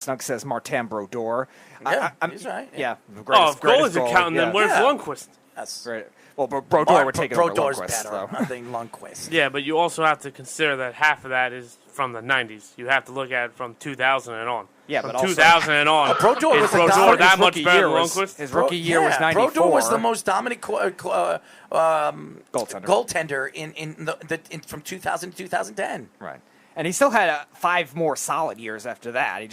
Snug says Martin Brodeur. Yeah, he's right. Yeah. If goalies are counting, then where's Lundqvist? That's Great. Well, Brodeur would take it over Brodeur's Lundqvist, better though. than Lundqvist. Yeah, but you also have to consider that half of that is from the 90s. You have to look at it from 2000 and on. Yeah, from but 2000 and on. Brodeur is was Brodeur that much better than Lundqvist? His rookie year was 94. Brodeur was the most dominant goaltender from 2000 to 2010. Right. And he still had 5 more solid years after that. He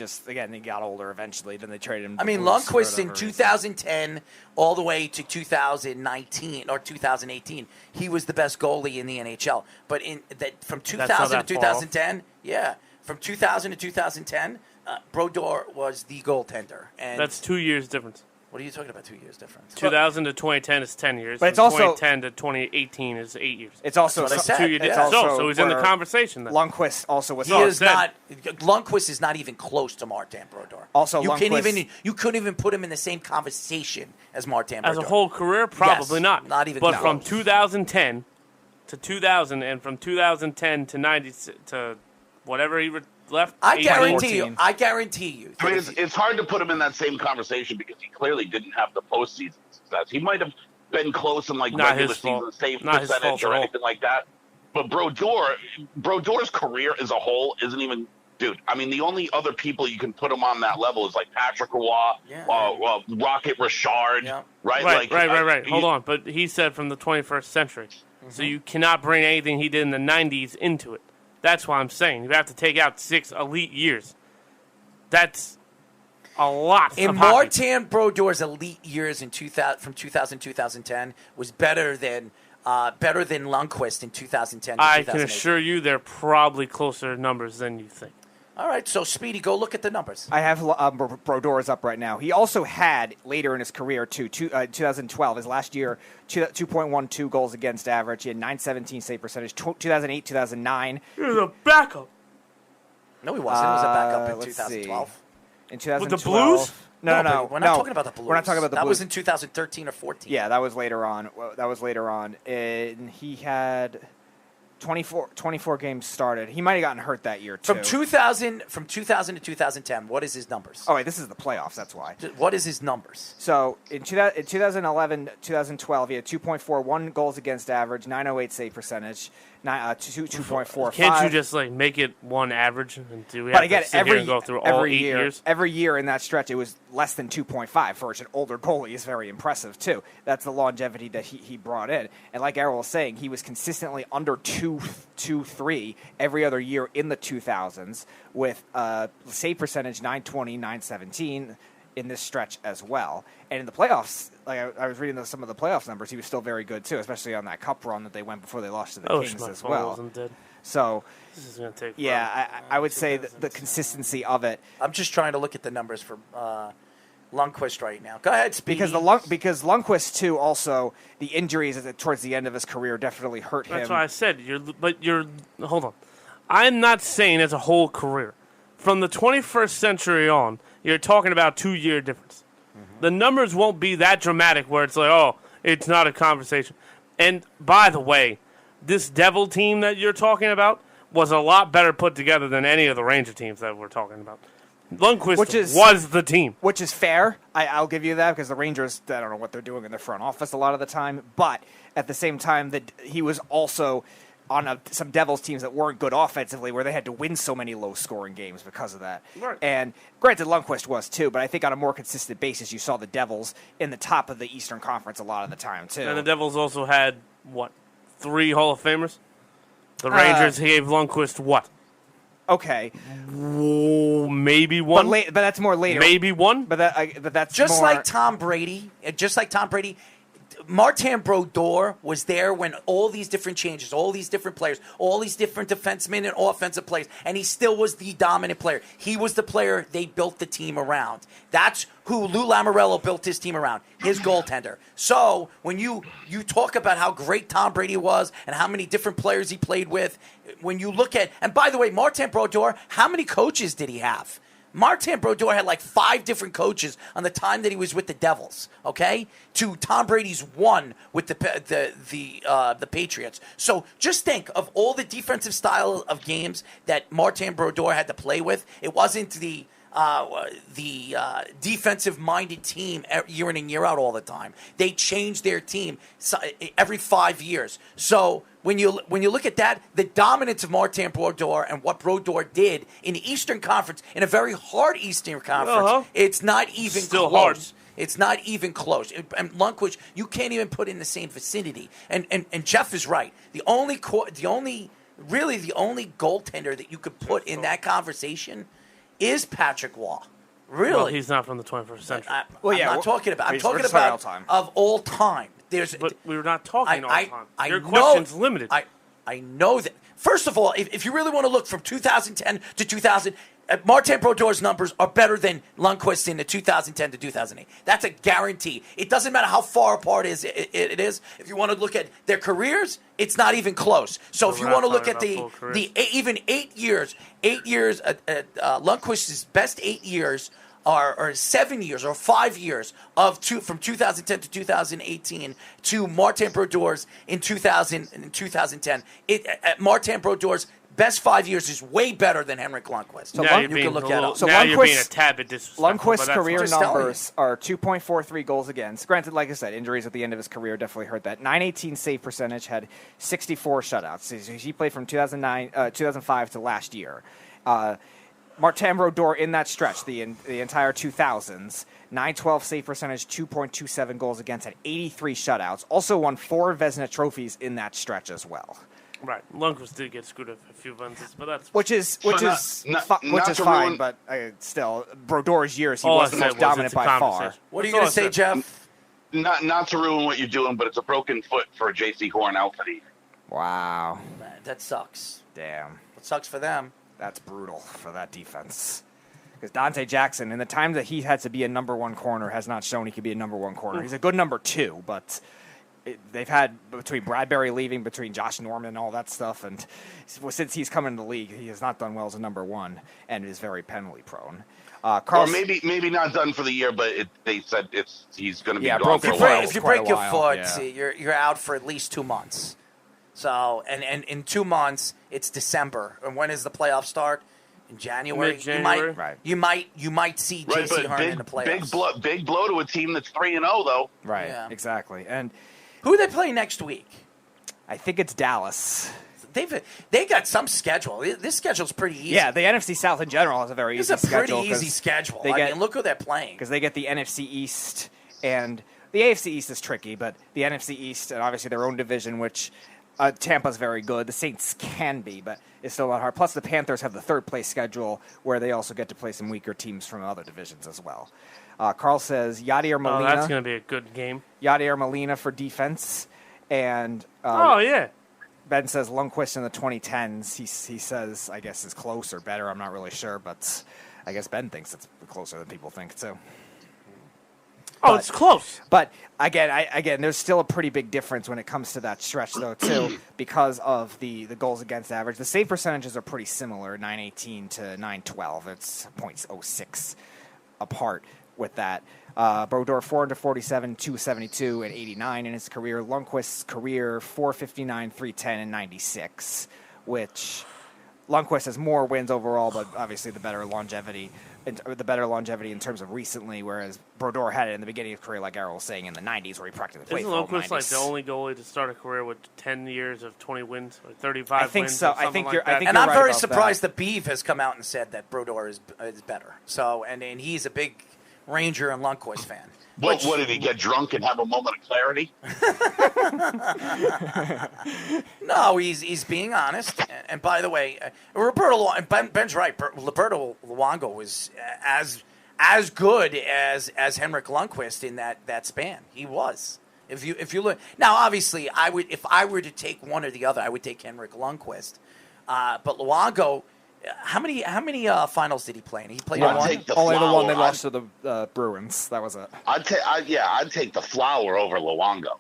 got older eventually. Then they traded him. I mean, Lundqvist in 2010 all the way to 2019 or 2018, he was the best goalie in the NHL. But from 2000 to 2010, from 2000 to 2010, Brodeur was the goaltender. And that's 2 years difference. What are you talking about? 2 years difference. 2000 to 2010 is 10 years. But it's also 2010 to 2018 is 8 years. It's also 2 years. So he's in the conversation. Then. Lundqvist also was. Lundqvist is not even close to Martin Brodeur. Also, you couldn't even put him in the same conversation as Martin Brodeur. As a whole career, probably not. Not even. But from 2010 to 2000, and from 2010 to 90 to whatever he left. I guarantee you. I mean, it's hard to put him in that same conversation because he clearly didn't have the postseason success. He might have been close in regular season save percentage or anything like that. But Brodeur's career as a whole isn't even. Dude, I mean, the only other people you can put him on that level is like Patrick Roy, Rocket Richard, right? Right. Hold on, but he said from the 21st century, so you cannot bring anything he did in the 90s into it. That's why I'm saying you have to take out 6 elite years. That's a lot. In Martin Brodeur's elite years in 2000, from 2000 to 2010 was better than Lundqvist in 2010 to 2008. I can assure you they're probably closer numbers than you think. All right, so Speedy, go look at the numbers. I have Brodeur's up right now. He also had, later in his career, 2012, his last year, 2.12 goals against average. He had 917 save percentage. 2008, 2009. He was a backup. No, he wasn't. He was a backup in 2012. In 2012. With the Blues? No. We're not talking about the Blues. We're not talking about the Blues. That was in 2013 or 14. Yeah, that was later on. And he had 24 games started. He might have gotten hurt that year, too. From 2000 to 2010, what is his numbers? Oh, wait, this is the playoffs. That's why. What is his numbers? So, in 2011, 2012, he had 2.41 goals against average, 908 save percentage, 2.45. Can't you just make it one average? And do we but have again, to sit here and go through all 8 years? Every year in that stretch, it was less than 2.5 for an older goalie is very impressive, too. That's the longevity that he brought in. And like Errol was saying, he was consistently under 2.3 every other year in the 2000s with save percentage 920, 917 in this stretch as well. And in the playoffs, I was reading some of the playoffs numbers, he was still very good too, especially on that cup run that they went before they lost to the Kings as well. So, this is going to take I would say the consistency of it. I'm just trying to look at the numbers for Lundqvist right now. Go ahead, Speedy. Because Lundqvist too, also the injuries towards the end of his career definitely hurt him. That's why I said hold on. I'm not saying it's a whole career. From the 21st century on, you're talking about 2-year difference. Mm-hmm. The numbers won't be that dramatic where it's it's not a conversation. And by the way, this Devil team that you're talking about was a lot better put together than any of the Ranger teams that we're talking about. Lundqvist was the team. Which is fair. I'll give you that because the Rangers, I don't know what they're doing in their front office a lot of the time. But at the same time, that he was also on some Devils teams that weren't good offensively where they had to win so many low-scoring games because of that. Right. And granted, Lundqvist was too, but I think on a more consistent basis you saw the Devils in the top of the Eastern Conference a lot of the time too. And the Devils also had, 3 Hall of Famers? The Rangers gave Lundqvist what? Okay. Maybe one. But that's more later. Maybe one. But that's just more... like Tom Brady. Martin Brodeur was there when all these different changes, all these different players, all these different defensemen and offensive players, and he still was the dominant player. He was the player they built the team around. That's who Lou Lamoriello built his team around, his goaltender. So when you talk about how great Tom Brady was and how many different players he played with, when you look at, and by the way, Martin Brodeur, how many coaches did he have? Martin Brodeur had 5 different coaches on the time that he was with the Devils, okay? To Tom Brady's 1 with the Patriots. So just think of all the defensive style of games that Martin Brodeur had to play with. It wasn't the defensive-minded team year in and year out all the time. They change their team every 5 years. So when you look at that, the dominance of Martin Brodeur and what Brodeur did in the Eastern Conference, in a very hard Eastern Conference, it's not even still close. Hard. It's not even close. And Lundqvist, you can't even put in the same vicinity. And Jeff is right. The only goaltender that you could put in that conversation is Patrick Waugh. Really? Well, he's not from the 21st century. I'm talking about all time. of all time. But we were not talking all time. Your know, question's limited. I know that. First of all, if you really want to look from 2010 to 2000, Martin Brodeur's numbers are better than Lundqvist in the 2010 to 2008. That's a guarantee. It doesn't matter how far apart it is. If you want to look at their careers, it's not even close. So if you want to look at even 8 years, Lundqvist's best 8 years or 7 years or 5 years from 2010 to 2018 to Martin Brodeur's in 2010. Martin Brodeur's best 5 years is way better than Henrik Lundqvist. So you can look that up. So you're being a tad bit disrespectful. Lundqvist's career numbers are 2.43 goals against. Granted, like I said, injuries at the end of his career definitely hurt that. 918 save percentage, had 64 shutouts. He played from 2005 to last year. Martin Brodeur in that stretch, the entire 2000s, 912 save percentage, 2.27 goals against, had 83 shutouts. Also won 4 Vezina trophies in that stretch as well. Right, Lundqvist did get screwed up a few runs, but that's which is fine. But still, Brodeur's years, he was the most dominant by far. What are you going to say, Jeff? Not to ruin what you're doing, but it's a broken foot for J.C. Horn out for the year. Wow, man, that sucks. Damn, it sucks for them. That's brutal for that defense. Because Dante Jackson, in the time that he had to be a number one corner, has not shown he could be a number one corner. He's a good number two, but they've had, between Bradbury leaving, between Josh Norman and all that stuff, and since he's come into the league, he has not done well as a number one and is very penalty prone. Or maybe not done for the year, but they said he's going to be gone for a while. If you break your foot, you're out for at least 2 months. So, and in 2 months, it's December. And when does the playoffs start? In January. Mid-January. You might see J.C. Horn in the playoffs. Big blow to a team that's 3-0 though. Right. Yeah. Exactly. And who do they play next week? I think it's Dallas. They got some schedule. This schedule's pretty easy. Yeah, the NFC South in general has a very easy schedule. It's a pretty easy schedule. Look who they're playing. Because they get the NFC East, and the AFC East is tricky, but the NFC East, and obviously their own division, which Tampa's very good. The Saints can be, but it's still a lot hard. Plus, the Panthers have the third-place schedule, where they also get to play some weaker teams from other divisions as well. Carl says Yadier Molina. Oh, that's going to be a good game. Yadier Molina for defense. And Ben says Lundqvist in the 2010s. He says, I guess, is close or better. I'm not really sure, but I guess Ben thinks it's closer than people think, too. It's close. But again, there's still a pretty big difference when it comes to that stretch, though, too, because of the goals against average. The save percentages are pretty similar, 918 to 912. It's 0.06 apart with that. Brodeur 447, 272, and 89 in his career. Lundqvist's career 459, 310, and 96, which Lundqvist has more wins overall, but obviously the better longevity in terms of recently, whereas Brodeur had it in the beginning of his career, like Errol was saying, in the 90s, where he practically played for all 90s. Isn't Lundqvist like the only goalie to start a career with 10 years of 20 wins, or 35 wins? I think so. I think you're right. And I'm very surprised that Beeve has come out and said that Brodeur is better. So, and he's a big Ranger and Lundqvist fan. What did he get drunk and have a moment of clarity? No, he's being honest. And by the way, Ben's right. Roberto Luongo was as good as Henrik Lundqvist in that span. He was. If you look now, obviously, if I were to take one or the other, I would take Henrik Lundqvist. But Luongo. How many finals did he play in? He played in one. Only the one they lost to the Bruins. That was it. I'd take the Flower over Luongo.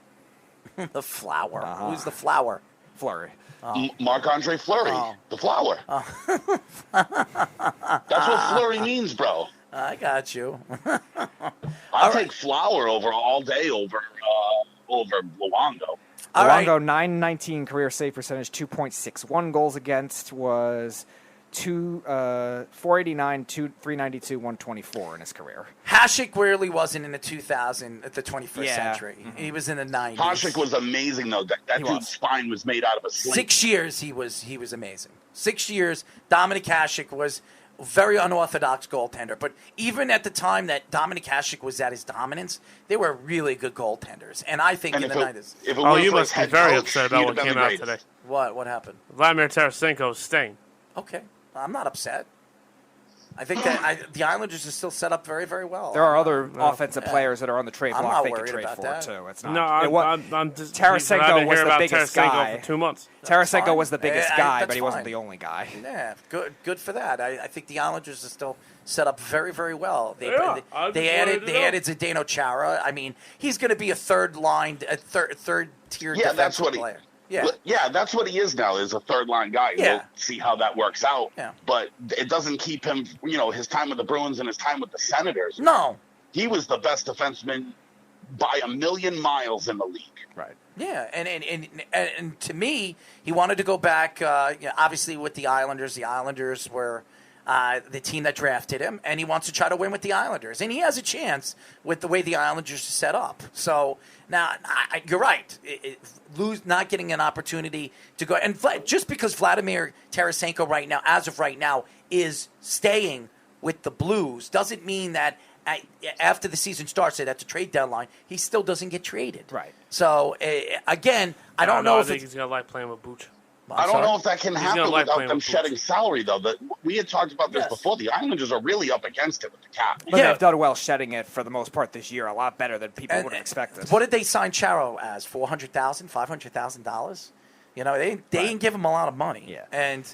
The Flower. Uh-huh. Who's the Flower? Fleury. Marc-Andre Fleury. The Flower. That's what Fleury means, bro. I got you. I'll take Flower all day over Luongo. Luongo, 919 career save percentage, 2.61 goals against, was 489, 392, 124 in his career. Hasek really wasn't in the 21st century. Mm-hmm. He was in the 90s. Hasek was amazing, though. That dude's spine was made out of a sling. 6 years he was amazing. 6 years, Dominik Hasek was a very unorthodox goaltender. But even at the time that Dominik Hasek was at his dominance, they were really good goaltenders. And I think in the 90s. You must be very upset about what came out today. What happened? Vladimir Tarasenko's staying. Okay. I'm not upset. I think that the Islanders are still set up very, very well. There are other offensive players that are on the trade block they could trade for that. too. It's not. No, I'm just. Tarasenko was the biggest guy for 2 months. Tarasenko was the biggest guy, but he wasn't the only guy. Yeah, good for that. I think the Islanders are still set up very, very well. They added Zdeno Chara. I mean, he's going to be a third tier defensive player. Yeah, that's what he is now, is a third-line guy. Yeah. We'll see how that works out. Yeah. But it doesn't keep him, his time with the Bruins and his time with the Senators. No. He was the best defenseman by a million miles in the league. Right. Yeah, and to me, he wanted to go back, obviously with the Islanders. The Islanders were the team that drafted him, and he wants to try to win with the Islanders. And he has a chance with the way the Islanders are set up. So now, you're right. Not getting an opportunity to go. And just because Vladimir Tarasenko as of right now, is staying with the Blues doesn't mean that after the season starts, at the trade deadline, he still doesn't get traded. Right. So, again, I don't know if I think he's going to like playing with Buch. I don't know if that can happen without them shedding salary, though. We had talked about this before. The Islanders are really up against it with the cap. But they've done well shedding it for the most part this year, a lot better than people would have expected. What did they sign Charo as? $400,000, $500,000? They didn't give him a lot of money. Yeah. And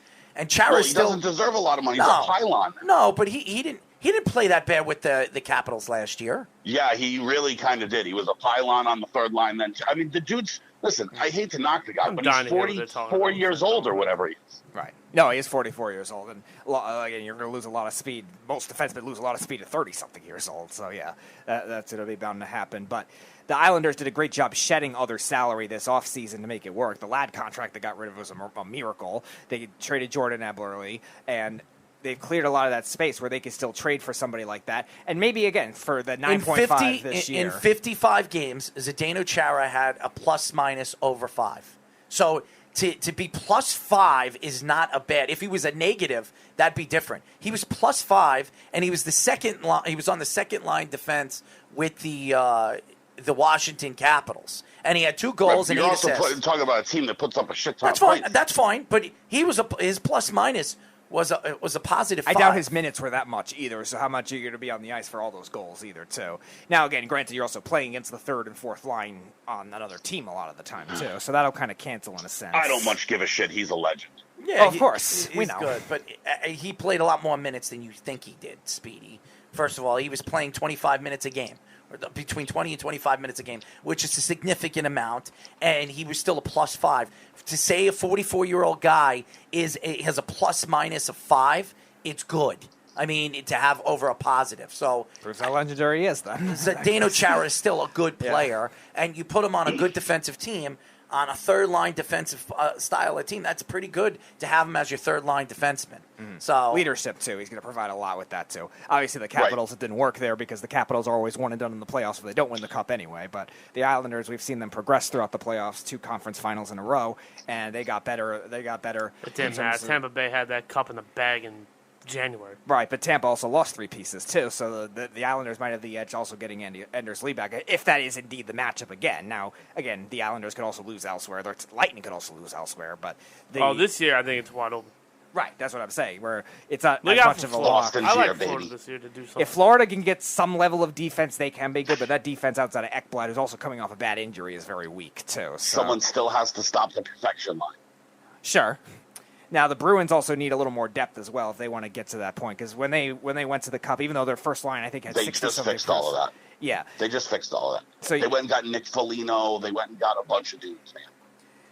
Charo he doesn't deserve a lot of money. He's a pylon. No, but he didn't play that bad with the Capitals last year. Yeah, he really kind of did. He was a pylon on the third line. Then the dude's. Listen, I hate to knock the guy, but he's 44 years old or whatever he is. Right. No, he is 44 years old, and again, you're going to lose a lot of speed. Most defensemen lose a lot of speed at 30-something years old. So yeah, that's going to be bound to happen. But the Islanders did a great job shedding other salary this offseason to make it work. The Ladd contract they got rid of was a miracle. They traded Jordan Eberle, and they've cleared a lot of that space where they could still trade for somebody like that. And maybe, again, for the 9.5 this year. In 55 games, Zdeno Chara had a plus-minus over 5. So to be +5 is not a bad. If he was a negative, that'd be different. He was +5, and he was he was on the second-line defense with the Washington Capitals. And he had 2 goals and 8 assists. You're also talking about a team that puts up a shit ton of points. That's fine, but his plus-minus was a positive 5. I doubt his minutes were that much either, so how much are you going to be on the ice for all those goals either, too? Now, again, granted, you're also playing against the third and fourth line on another team a lot of the time, too, so that'll kind of cancel in a sense. I don't much give a shit. He's a legend. Yeah, of course. We know. Good, but he played a lot more minutes than you think he did, Speedy. First of all, he was playing 25 minutes a game. Between 20 and 25 minutes a game, which is a significant amount, and he was still a +5. To say a 44-year-old guy has a plus-minus of 5, it's good. I mean, to have over a positive. So proves how legendary he is, then. Zdeno Chara is still a good player, and you put him on a good defensive team, on a third-line defensive style of team, that's pretty good to have him as your third-line defenseman. Mm-hmm. So leadership, too. He's going to provide a lot with that, too. Obviously, the Capitals, it didn't work there because the Capitals are always one and done in the playoffs, so they don't win the Cup anyway. But the Islanders, we've seen them progress throughout the playoffs, 2 conference finals in a row, and they got better. It didn't matter. Tampa Bay had that cup in the bag in January. Right, but Tampa also lost 3 pieces, too, so the Islanders might have the edge also getting Anders Lee back, if that is indeed the matchup again. Now, again, the Islanders could also lose elsewhere. The Lightning could also lose elsewhere, but this year I think it's wide open. Right, that's what I'm saying, where it's not as much of a loss. I like Florida this year to do something. If Florida can get some level of defense, they can be good, but that defense outside of Ekblad, who's also coming off a bad injury, is very weak, too. So. Someone still has to stop the perfection line. Sure. Now, the Bruins also need a little more depth as well if they want to get to that point, because when they went to the Cup, even though their first line, I think, had 60 They just fixed all of that. Yeah. They just fixed all of that. So they went and got Nick Foligno. They went and got a bunch of dudes, man.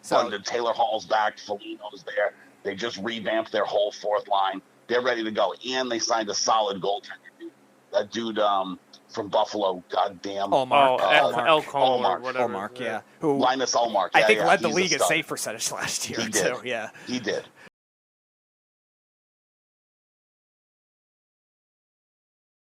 So Taylor Hall's back. Foligno's there. They just revamped their whole fourth line. They're ready to go. And they signed a solid goaltender, dude. That dude from Buffalo, goddamn. Ullmark, yeah. Linus Ullmark. I think led the league in save percentage last year, he did. too. Yeah. He did.